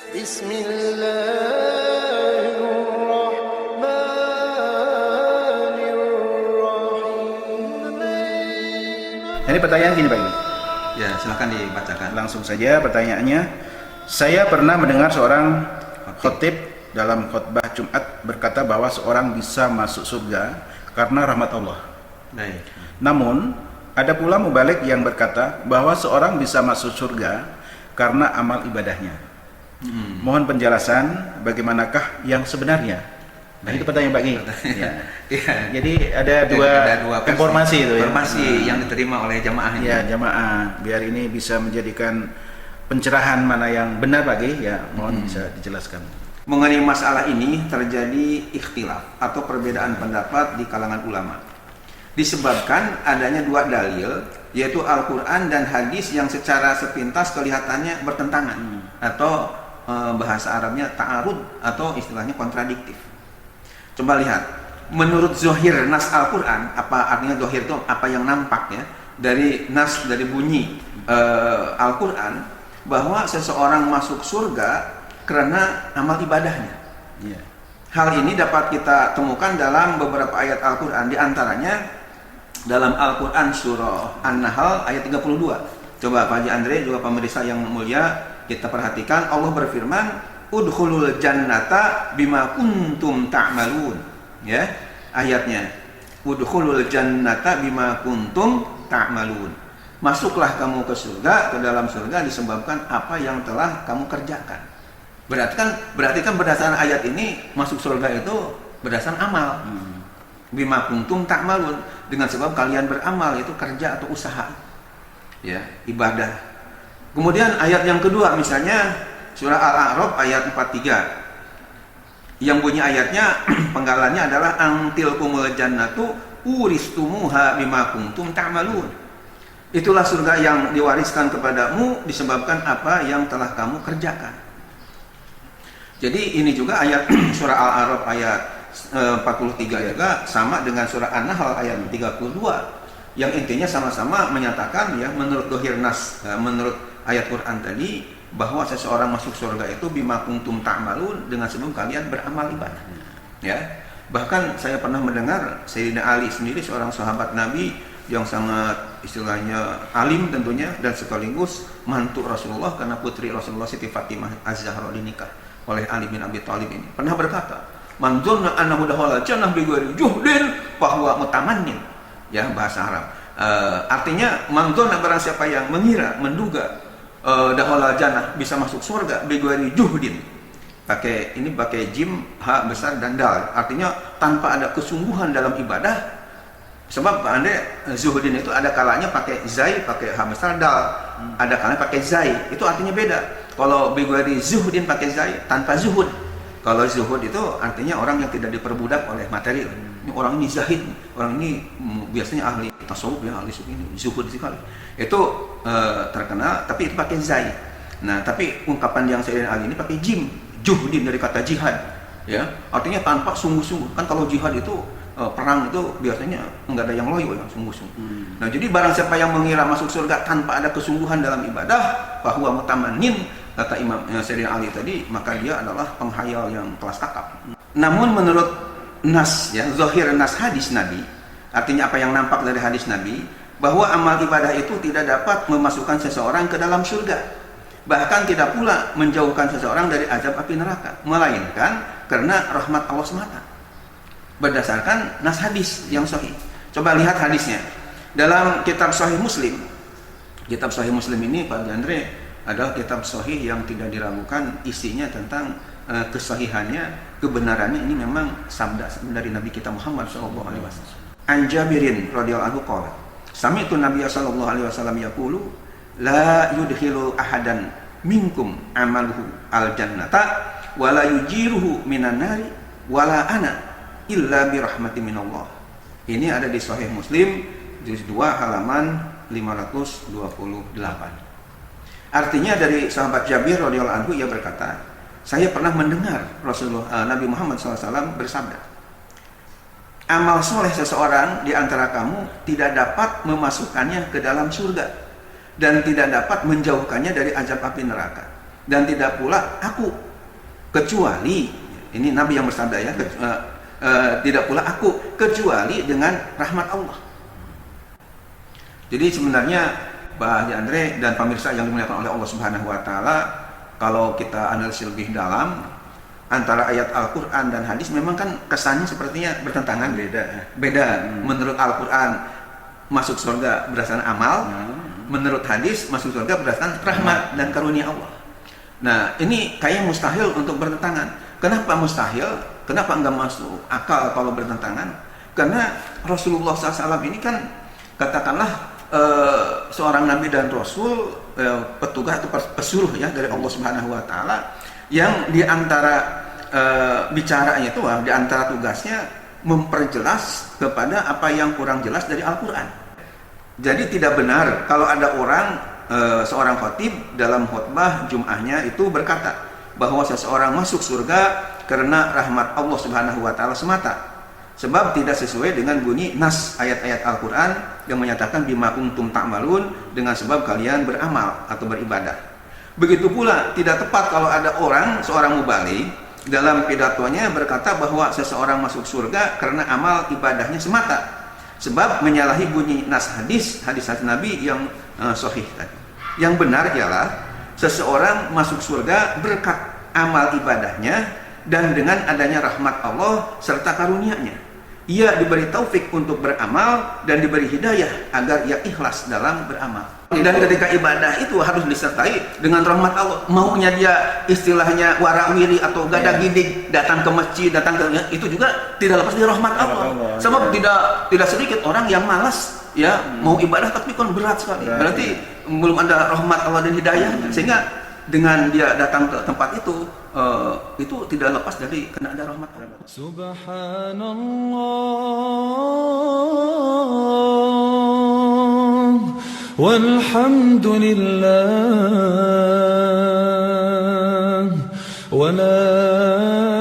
Jadi pertanyaan gini Pak. Ya, silakan dibacakan. Langsung saja pertanyaannya. Saya pernah mendengar seorang khotib dalam khutbah Jumat berkata bahwa seorang bisa masuk surga karena rahmat Allah. Baik. Namun, ada pula mubalik yang berkata bahwa seorang bisa masuk surga karena amal ibadahnya. Mohon penjelasan bagaimanakah yang sebenarnya. Nah, itu pertanyaan Pak Gi. Ya. Ya. Jadi ada dua informasi itu ya. Informasi yang diterima oleh jamaahnya. Ya, jamaah biar ini bisa menjadikan pencerahan mana yang benar Pak Gi. Ya, mohon bisa dijelaskan. Mengenai masalah ini terjadi ikhtilaf atau perbedaan pendapat di kalangan ulama. Disebabkan adanya dua dalil, yaitu Al-Quran dan hadis yang secara sepintas kelihatannya bertentangan atau bahasa Arabnya ta'arud atau istilahnya kontradiktif. Coba lihat, menurut zohir nas Al-Quran, apa artinya zohir itu? Apa yang nampak ya dari nas, dari bunyi Al-Quran, bahwa seseorang masuk surga karena amal ibadahnya. Ya. Hal ini dapat kita temukan dalam beberapa ayat Al-Quran, di antaranya dalam Al-Quran surah An-Nahl ayat 32. Coba Pak Haji Andre juga pemirsa yang mulia, kita perhatikan Allah berfirman, udkhulul jannata bima kuntum ta'malun. Ya, ayatnya. Udkhulul jannata bima kuntum ta'malun. Masuklah kamu ke surga, ke dalam surga disebabkan apa yang telah kamu kerjakan. Berarti kan berdasarkan ayat ini masuk surga itu berdasarkan amal. Bima kuntum ta'malun, dengan sebab kalian beramal, itu kerja atau usaha. Ya, ibadah. Kemudian ayat yang kedua misalnya surah Al-A'raf ayat 43. Yang bunyi ayatnya penggalannya adalah antilkumul jannatu uristumuha bima kuntum ta'malun. Itulah surga yang diwariskan kepadamu disebabkan apa yang telah kamu kerjakan. Jadi ini juga ayat surah Al-A'raf ayat 43 juga sama dengan surah An-Nahl ayat 32 yang intinya sama-sama menyatakan ya menurut dohir nas, menurut ayat Quran tadi, bahwa seseorang masuk surga itu bima kuntum ta'malun, dengan sebab kalian beramal ibadah. Ya. Bahkan saya pernah mendengar Sayyidina Ali sendiri, seorang sahabat Nabi yang sangat istilahnya alim tentunya dan sekaligus mantu Rasulullah, karena putri Rasulullah Siti Fatimah Az-Zahra dinikah oleh Ali bin Abi Thalib ini, pernah berkata, man dzanna annahu dakhala jannah bighairi juhdin fahuwa mutamannin. Ya, bahasa Arab. Artinya man dzanna, barang siapa yang mengira, menduga dakhala jannah, bisa masuk surga bighairi juhdin. Pakai jim, ha besar dan dal. Artinya tanpa ada kesungguhan dalam ibadah. Sebab Anda zuhdin itu ada kalanya pakai zai, pakai ha besar dal. Ada kalanya pakai zai. Itu artinya beda. Kalau bighairi zuhdin pakai zai, tanpa zuhud. Kalau zuhud itu artinya orang yang tidak diperbudak oleh materi. Ini orang ini zahid, orang ini biasanya ahli tasawuf ya, ahli sufi, ini zuhud sekali. Itu terkenal, tapi itu pakai zai. Nah, tapi ungkapan yang saya Ali ini pakai jim, juhdin dari kata jihad. Ya, artinya tanpa sungguh-sungguh. Kan kalau jihad itu perang itu biasanya enggak ada yang loyo, yang sungguh-sungguh. Nah, jadi barang siapa yang mengira masuk surga tanpa ada kesungguhan dalam ibadah, bahwa mutamannin, kata Imam Sayyidina Ali tadi, maka dia adalah penghayal yang kelas kakap. Namun menurut nas, ya, zahir nas hadis Nabi, artinya apa yang nampak dari hadis Nabi, bahwa amal ibadah itu tidak dapat memasukkan seseorang ke dalam surga, bahkan tidak pula menjauhkan seseorang dari azab api neraka, melainkan karena rahmat Allah semata, berdasarkan nas hadis yang sahih. Coba lihat hadisnya dalam kitab Sahih Muslim. Kitab Sahih Muslim ini Pak Andre adalah kitab sahih yang tidak diragukan isinya tentang kesahihannya, kebenarannya. Ini memang sabda dari Nabi kita Muhammad sallallahu alaihi wasallam. An Jabirin radhiyallahu anhu qala, sami'tu Nabiy sallallahu alaihi wasallam yaqulu, la yudkhilu ahadan minkum amaluhu al jannata wa la yujiruhu minan nari wa la ana illa bi rahmatin minallah. Ini ada di Sahih Muslim juz 2 halaman 528. Artinya dari sahabat Jabir radhiyallahu anhu, ia berkata, saya pernah mendengar Rasulullah Nabi Muhammad SAW bersabda, amal soleh seseorang di antara kamu tidak dapat memasukkannya ke dalam surga dan tidak dapat menjauhkannya dari azab api neraka, dan tidak pula aku, kecuali ini Nabi yang bersabda ya, tidak pula aku kecuali dengan rahmat Allah. Jadi sebenarnya Pak Haji Andre dan pemirsa yang dimuliakan oleh Allah Subhanahu wa taala, kalau kita analisis lebih dalam antara ayat Al-Qur'an dan hadis, memang kan kesannya sepertinya bertentangan, beda. Menurut Al-Qur'an masuk surga berdasarkan amal, menurut hadis masuk surga berdasarkan rahmat dan karunia Allah. Nah, ini kayak mustahil untuk bertentangan. Kenapa mustahil? Kenapa enggak masuk akal kalau bertentangan? Karena Rasulullah SAW ini kan katakanlah seorang nabi dan rasul, petugas atau pesuruh ya dari Allah Subhanahu wa taala, yang di antara bicaranya itu, di antara tugasnya memperjelas kepada apa yang kurang jelas dari Al-Qur'an. Jadi tidak benar kalau ada orang, seorang khatib dalam khutbah Jum'ahnya itu berkata bahwa seseorang masuk surga karena rahmat Allah Subhanahu wa taala semata, sebab tidak sesuai dengan bunyi nas ayat-ayat Al-Qur'an yang menyatakan bima kuntum ta'malun, dengan sebab kalian beramal atau beribadah. Begitu pula tidak tepat kalau ada orang, seorang mubaligh dalam pidatonya berkata bahwa seseorang masuk surga karena amal ibadahnya semata, sebab menyalahi bunyi nas hadis Nabi yang sahih tadi. Yang benar ialah seseorang masuk surga berkat amal ibadahnya dan dengan adanya rahmat Allah serta karunia-Nya. Ia diberi taufik untuk beramal dan diberi hidayah agar ia ikhlas dalam beramal. Dan ketika ibadah itu harus disertai dengan rahmat Allah. Maunya dia istilahnya warawiri atau gada gidig, datang ke masjid, itu juga tidak lepas dari rahmat Allah. Sebab tidak sedikit orang yang malas ya mau ibadah tapi kan berat sekali. Berarti belum ada rahmat Allah dan hidayah, sehingga dengan dia datang ke tempat itu tidak lepas dari kena ada rahmat Allah. Subhanallah walhamdulillah wa la